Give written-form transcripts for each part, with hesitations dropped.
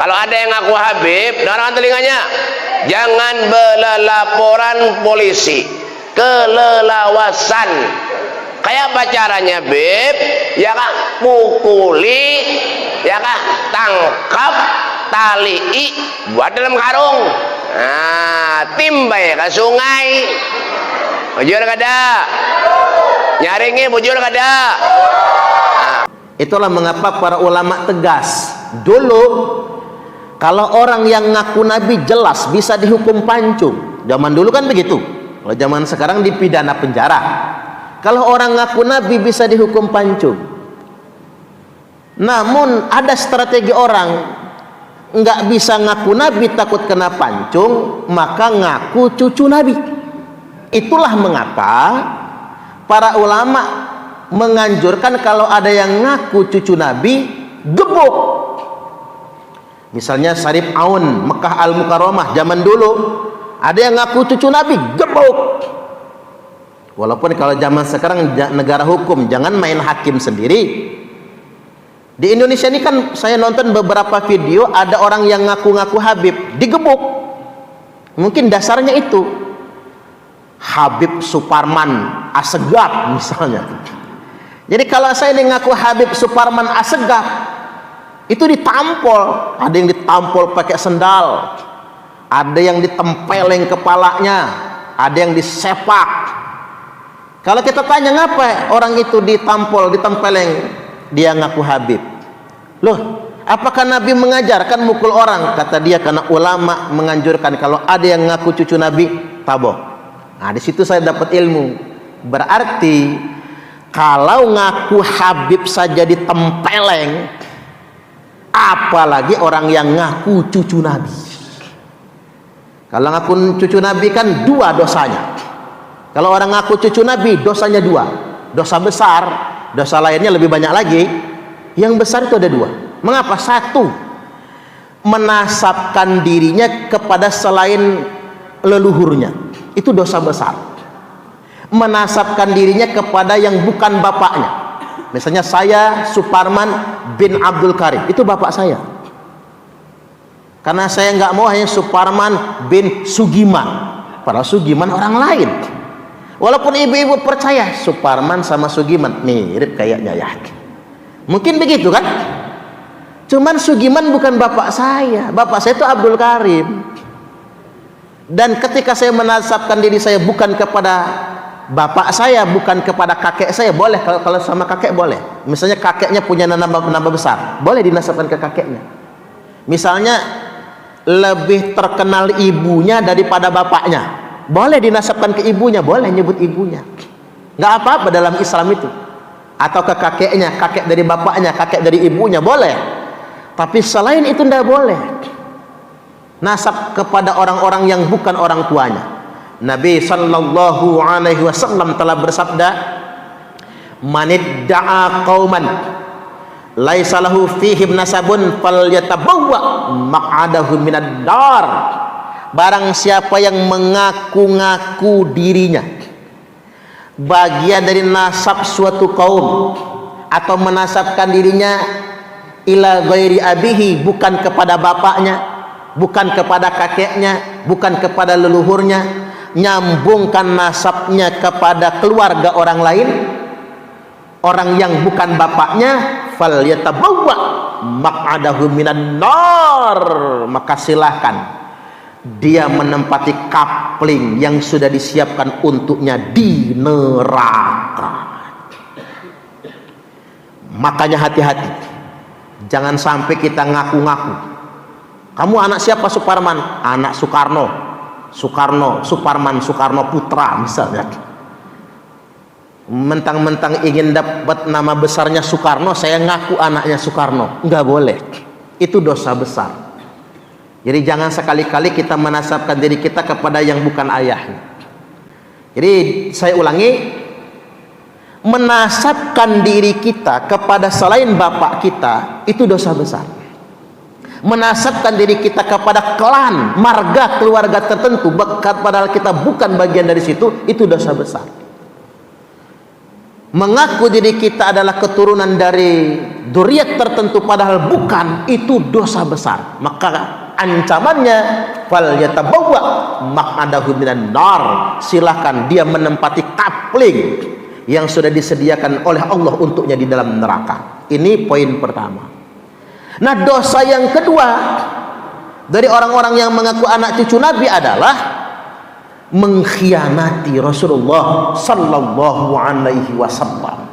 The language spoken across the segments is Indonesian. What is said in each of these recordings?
Kalau ada yang ngaku Habib, dengarkan telinganya. Jangan berlaporan polisi, kelelawasan. Kayak apa caranya, Beb? Ya kak, pukuli, ya kak, tangkap, talii, buat dalam karung. Nah, timbai ke sungai. Bujur kada? Nyaringi bujur kada? Nah. Itulah mengapa para ulama tegas. Dulu kalau orang yang ngaku nabi jelas bisa dihukum pancung. Zaman dulu kan begitu. Kalau zaman sekarang dipidana penjara. Kalau orang ngaku nabi bisa dihukum pancung. Namun ada strategi orang nggak bisa ngaku nabi takut kena pancung, maka ngaku cucu nabi. Itulah mengapa para ulama menganjurkan kalau ada yang ngaku cucu nabi, gebuk. Misalnya Syarif Aun Mekah Al Mukarramah zaman dulu ada yang ngaku cucu nabi, gebuk. Walaupun kalau zaman sekarang negara hukum, jangan main hakim sendiri. Di Indonesia ini kan saya nonton beberapa video ada orang yang ngaku-ngaku Habib digebuk. Mungkin dasarnya itu Habib Suparman Assegaf misalnya. Jadi kalau saya ini ngaku Habib Suparman Assegaf, itu ditampol. Ada yang ditampol pakai sendal, ada yang ditempeleng kepalanya, ada yang disepak. Kalau kita tanya ngapa orang itu ditampol, ditempeleng, dia ngaku Habib. Loh, apakah Nabi mengajarkan mukul orang? Kata dia karena ulama menganjurkan kalau ada yang ngaku cucu Nabi, tabok. Nah, di situ saya dapat ilmu. Berarti kalau ngaku Habib saja ditempeleng, apalagi orang yang ngaku cucu Nabi. Kalau ngaku cucu Nabi kan dua dosanya. Kalau orang ngaku cucu Nabi, dosanya dua. Dosa besar, dosa lainnya lebih banyak lagi. Yang besar itu ada dua. Mengapa? Satu, menasabkan dirinya kepada selain leluhurnya. Itu dosa besar. Menasabkan dirinya kepada yang bukan bapaknya. Misalnya saya Suparman bin Abdul Karim, itu bapak saya. Karena saya nggak mau hanya Suparman bin Sugiman. Padahal Sugiman orang lain. Walaupun ibu-ibu percaya Suparman sama Sugiman mirip kayaknya ya. Mungkin begitu kan? Cuman Sugiman bukan bapak saya. Bapak saya itu Abdul Karim. Dan ketika saya menasabkan diri saya bukan kepada bapak saya, bukan kepada kakek saya, boleh. Kalau sama kakek boleh. Misalnya kakeknya punya nama besar, boleh dinasabkan ke kakeknya. Misalnya lebih terkenal ibunya daripada bapaknya, boleh dinasabkan ke ibunya, boleh nyebut ibunya, nggak apa-apa dalam Islam itu. Atau ke kakeknya, kakek dari bapaknya, kakek dari ibunya, boleh. Tapi selain itu tidak boleh nasab kepada orang-orang yang bukan orang tuanya. Nabi sallallahu alaihi wasallam telah bersabda, "Manidda'a qauman laisa lahu fihim nasabun falyatabawwa maq'adahu minad dar." Barang siapa yang mengaku-ngaku dirinya bagian dari nasab suatu kaum atau menasabkan dirinya ila ghairi abihi, bukan kepada bapaknya, bukan kepada kakeknya, bukan kepada leluhurnya, nyambungkan nasabnya kepada keluarga orang lain, orang yang bukan bapaknya, falyatabawwa maq'adahu minan nar, maka silahkan dia menempati kapling yang sudah disiapkan untuknya di neraka. Makanya hati-hati, jangan sampai kita ngaku-ngaku. Kamu anak siapa? Suparman. Anak Soekarno. Suparman Soekarno Putra misalnya. Mentang-mentang ingin dapat nama besarnya Soekarno, saya ngaku anaknya Soekarno. Enggak boleh. Itu dosa besar. Jadi jangan sekali-kali kita menasabkan diri kita kepada yang bukan ayahnya. Jadi saya ulangi, menasabkan diri kita kepada selain bapak kita itu dosa besar. Menasabkan diri kita kepada klan, marga, keluarga tertentu, padahal kita bukan bagian dari situ, itu dosa besar. mengaku diri kita adalah keturunan dari dzurriyyah tertentu padahal bukan, itu dosa besar. Maka ancamannya fal yatabawwa maq'adahu minan nar, silakan dia menempati kapling yang sudah disediakan oleh Allah untuknya di dalam neraka. Ini poin pertama. Nah, dosa yang kedua dari orang-orang yang mengaku anak cucu Nabi adalah mengkhianati Rasulullah sallallahu alaihi wasallam.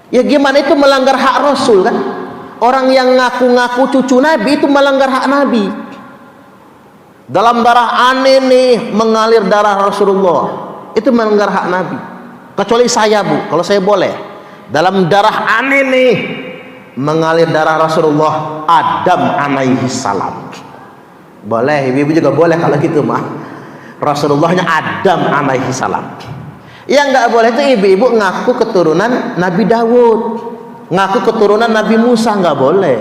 Ya gimana itu melanggar hak Rasul kan? Orang yang ngaku-ngaku cucu Nabi itu melanggar hak Nabi. Dalam darah aneh nih mengalir darah Rasulullah, itu melanggar hak Nabi. Kecuali saya, Bu, kalau saya boleh. Dalam darah aneh nih mengalir darah Rasulullah Adam alaihi salam. Boleh, ibu juga boleh kalau gitu mah. Rasulullahnya Adam alaihi salam. Yang nggak boleh itu ibu-ibu ngaku keturunan Nabi Dawud, ngaku keturunan Nabi Musa, nggak boleh.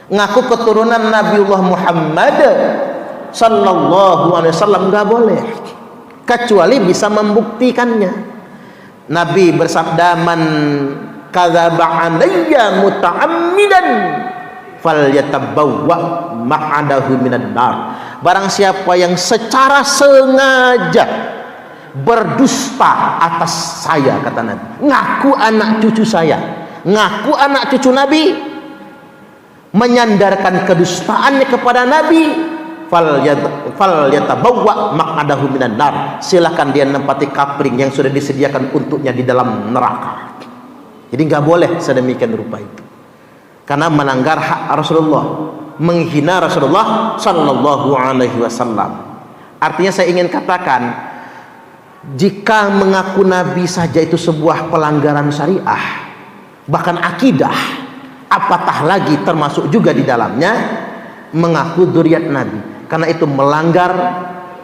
Ngaku keturunan Nabiullah Muhammad sallallahu alaihi wasallam, nggak boleh, kecuali bisa membuktikannya. Nabi bersabda, man kadzaba alayya muta'ammidan falyatabawwa maq'adahu minan nar. Barang siapa yang secara sengaja berdusta atas saya, kata Nabi, ngaku anak cucu saya, ngaku anak cucu Nabi, menyandarkan kedustaannya kepada Nabi, falyatabawwa maq'adahu minan nar, silakan dia menempati kapling yang sudah disediakan untuknya di dalam neraka. Jadi nggak boleh sedemikian rupa itu, karena melanggar hak Rasulullah, menghina Rasulullah sallallahu alaihi wasallam. Artinya saya ingin katakan, jika mengaku Nabi saja itu sebuah pelanggaran syariah, bahkan akidah, apatah lagi termasuk juga di dalamnya mengaku dzurriyyah Nabi, karena itu melanggar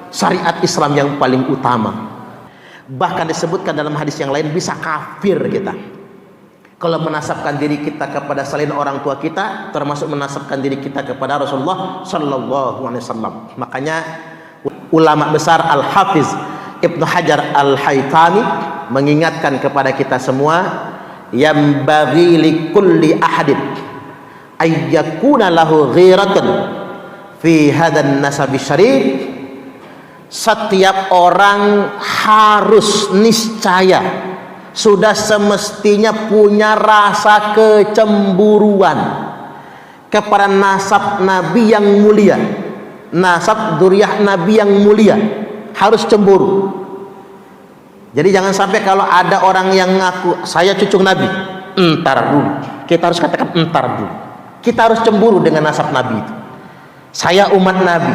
syariat Islam yang paling utama. Bahkan disebutkan dalam hadis yang lain, bisa kafir kita kalau menasabkan diri kita kepada selain orang tua kita, termasuk menasabkan diri kita kepada Rasulullah sallallahu alaihi wasallam. Makanya ulama besar Al-Hafiz Ibnu Hajar Al-Haytami mengingatkan kepada kita semua, yang bagi likulli ahadin ayyakuna lahu ghiratun fi hadan nasabi syarif. Setiap orang harus niscaya, sudah semestinya punya rasa kecemburuan kepada nasab Nabi yang mulia, nasab dzurriyyah Nabi yang mulia, harus cemburu. Jadi jangan sampai kalau ada orang yang ngaku saya cucu Nabi, entar dulu, kita harus katakan entar dulu, kita harus cemburu dengan nasab Nabi itu. Saya umat Nabi,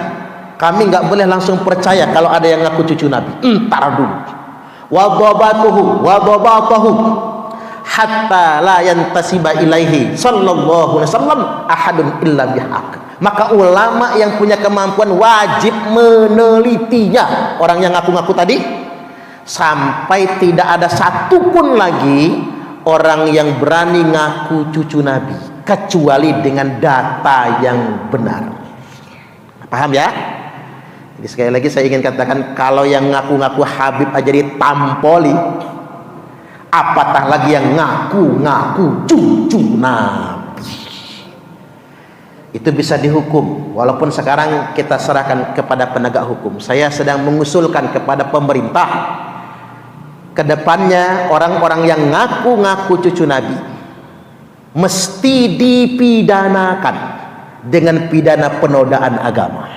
kami nggak boleh langsung percaya kalau ada yang ngaku cucu Nabi, entar dulu. Wadhabatuhu hatta la yantasiba ilaihi sallallahu alaihi wasallam ahadun illa bihaq. Maka ulama yang punya kemampuan wajib menelitinya orang yang ngaku-ngaku tadi, sampai tidak ada satupun lagi orang yang berani ngaku cucu Nabi kecuali dengan data yang benar. Paham ya? Jadi sekali lagi saya ingin katakan, kalau yang ngaku-ngaku Habib aja ditampoli, apatah lagi yang ngaku-ngaku cucu Nabi. Itu bisa dihukum, walaupun sekarang kita serahkan kepada penegak hukum. Saya sedang mengusulkan kepada pemerintah, kedepannya orang-orang yang ngaku-ngaku cucu Nabi mesti dipidanakan dengan pidana penodaan agama.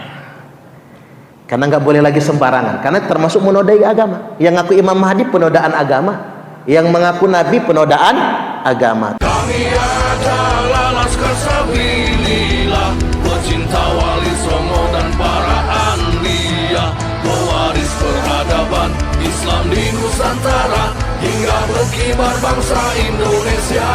Karena nggak boleh lagi sembarangan, karena termasuk menodai agama. Yang ngaku Imam Mahdi penodaan agama, yang mengaku Nabi penodaan agama. Kami adalah Laskar Sabilillah, pecinta Wali Songo dan para anbiya, pewaris peradaban Islam di Nusantara hingga berkibar bangsa Indonesia.